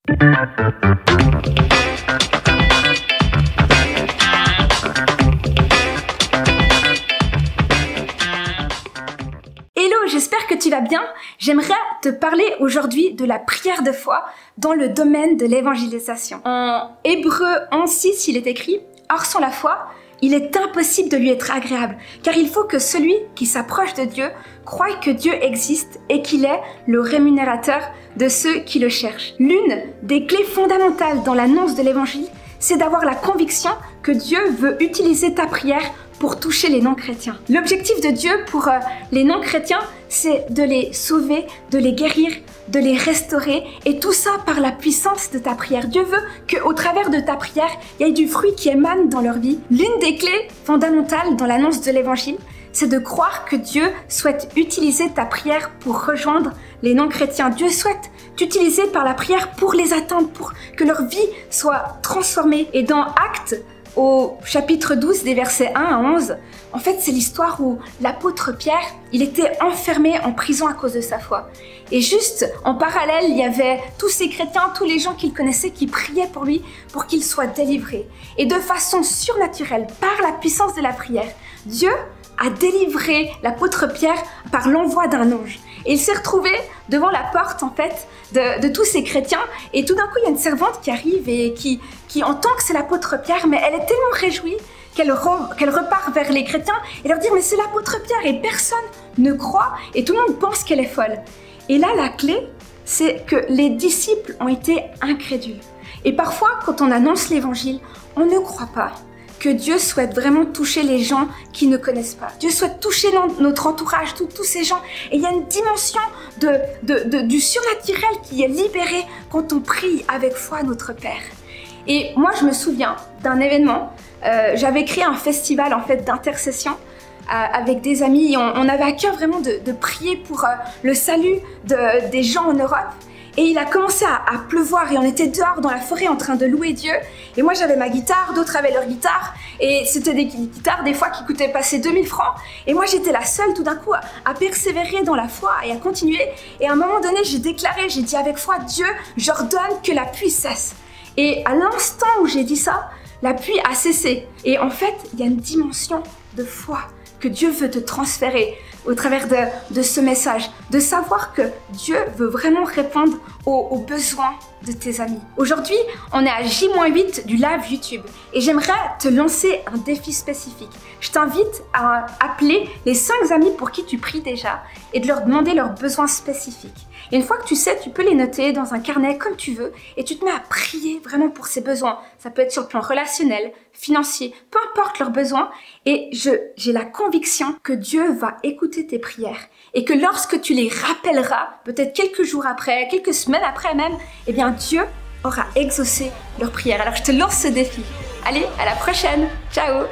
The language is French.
Hello, j'espère que tu vas bien. J'aimerais te parler aujourd'hui de la prière de foi dans le domaine de l'évangélisation. En Hébreux 11:6, il est écrit « Or sans la foi, il est impossible de lui être agréable, car il faut que celui qui s'approche de Dieu croie que Dieu existe et qu'il est le rémunérateur de ceux qui le cherchent. » L'une des clés fondamentales dans l'annonce de l'évangile, c'est d'avoir la conviction que Dieu veut utiliser ta prière pour toucher les non-chrétiens. L'objectif de Dieu pour les non-chrétiens, c'est de les sauver, de les guérir, de les restaurer, et tout ça par la puissance de ta prière. Dieu veut qu'au travers de ta prière, il y ait du fruit qui émane dans leur vie. L'une des clés fondamentales dans l'annonce de l'évangile, c'est de croire que Dieu souhaite utiliser ta prière pour rejoindre les non-chrétiens. Dieu souhaite t'utiliser par la prière pour les atteindre, pour que leur vie soit transformée. Et dans Actes, au chapitre 12, des versets 1 à 11, en fait, c'est l'histoire où l'apôtre Pierre, il était enfermé en prison à cause de sa foi. Et juste en parallèle, il y avait tous ces chrétiens, tous les gens qu'il connaissait qui priaient pour lui, pour qu'il soit délivré. Et de façon surnaturelle, par la puissance de la prière, Dieu a délivré l'apôtre Pierre par l'envoi d'un ange. Et il s'est retrouvé devant la porte, en fait, de tous ces chrétiens. Et tout d'un coup, il y a une servante qui arrive et qui entend que c'est l'apôtre Pierre, mais elle est tellement réjouie qu'elle repart vers les chrétiens et leur dit « Mais c'est l'apôtre Pierre !» et personne ne croit et tout le monde pense qu'elle est folle. Et là, la clé, c'est que les disciples ont été incrédules. Et parfois, quand on annonce l'évangile, on ne croit pas que Dieu souhaite vraiment toucher les gens qui ne connaissent pas. Dieu souhaite toucher notre entourage, tous ces gens. Et il y a une dimension du surnaturel qui est libérée quand on prie avec foi notre Père. Et moi, je me souviens d'un événement. J'avais créé un festival en fait d'intercession avec des amis. Et on avait à cœur vraiment de prier pour le salut des gens en Europe. Et il a commencé à pleuvoir et on était dehors dans la forêt en train de louer Dieu. Et moi j'avais ma guitare, d'autres avaient leur guitare. Et c'était des guitares des fois qui coûtaient passer 2000 francs. Et moi j'étais la seule tout d'un coup à persévérer dans la foi et à continuer. Et à un moment donné j'ai dit avec foi, Dieu, j'ordonne que la pluie cesse. Et à l'instant où j'ai dit ça, la pluie a cessé. Et en fait, il y a une dimension de foi que Dieu veut te transférer au travers de ce message, de savoir que Dieu veut vraiment répondre aux besoins de tes amis. Aujourd'hui, on est à J-8 du live YouTube et j'aimerais te lancer un défi spécifique. Je t'invite à appeler les 5 amis pour qui tu pries déjà et de leur demander leurs besoins spécifiques. Et une fois que tu sais, tu peux les noter dans un carnet comme tu veux et tu te mets à prier vraiment pour ces besoins. Ça peut être sur le plan relationnel, financier, peu importe leurs besoins. Et j'ai la conviction que Dieu va écouter tes prières et que lorsque tu les rappelleras, peut-être quelques jours après, quelques semaines après même, eh bien Dieu aura exaucé leurs prières. Alors je te lance ce défi. Allez, à la prochaine. Ciao!